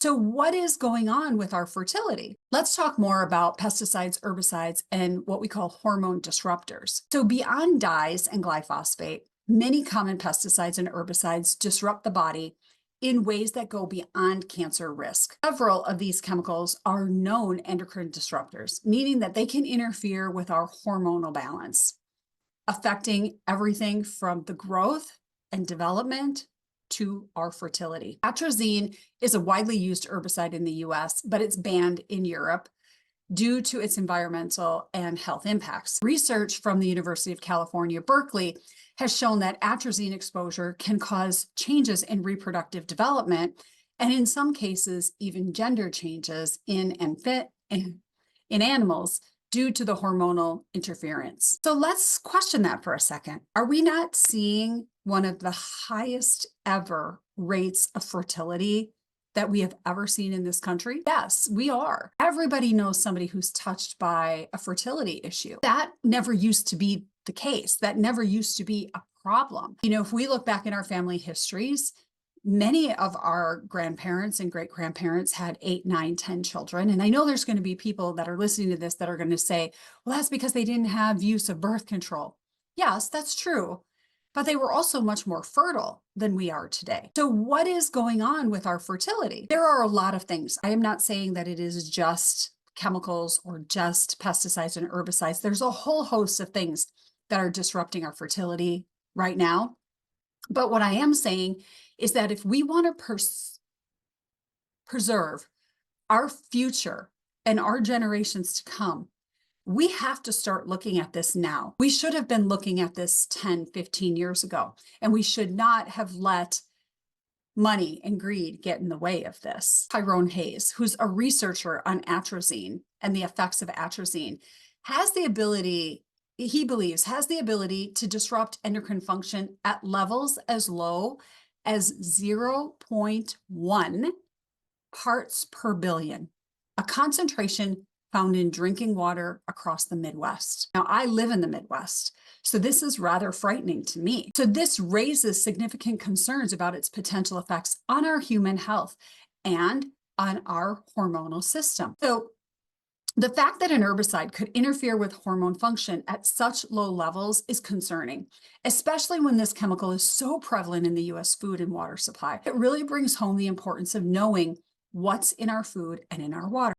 So what is going on with our fertility? Let's talk more about pesticides, herbicides, and what we call hormone disruptors. So beyond dyes and glyphosate, many common pesticides and herbicides disrupt the body in ways that go beyond cancer risk. Several of these chemicals are known endocrine disruptors, meaning that they can interfere with our hormonal balance, affecting everything from the growth and development to our fertility. Atrazine is a widely used herbicide in the US, but it's banned in Europe due to its environmental and health impacts. Research from the University of California, Berkeley, has shown that atrazine exposure can cause changes in reproductive development, and in some cases, even gender changes in animals due to the hormonal interference. So let's question that for a second. Are we not seeing one of the highest ever rates of fertility that we have ever seen in this country? Yes, we are. Everybody knows somebody who's touched by a fertility issue. That never used to be the case. That never used to be a problem. You know, if we look back in our family histories, many of our grandparents and great grandparents had 8, 9, 10 children. And I know there's going to be people that are listening to this that are going to say, well, that's because they didn't have use of birth control. Yes, that's true. But they were also much more fertile than we are today. So what is going on with our fertility? There are a lot of things. I am not saying that it is just chemicals or just pesticides and herbicides. There's a whole host of things that are disrupting our fertility right now. But what I am saying is that if we want to preserve our future and our generations to come, we have to start looking at this now. We should have been looking at this 10, 15 years ago, and we should not have let money and greed get in the way of this. Tyrone Hayes, who's a researcher on atrazine and the effects of atrazine, has the ability, he believes, has the ability to disrupt endocrine function at levels as low as 0.1 parts per billion, a concentration found in drinking water across the Midwest. Now, I live in the Midwest, so this is rather frightening to me. So this raises significant concerns about its potential effects on our human health and on our hormonal system. So the fact that an herbicide could interfere with hormone function at such low levels is concerning, especially when this chemical is so prevalent in the US food and water supply. It really brings home the importance of knowing what's in our food and in our water.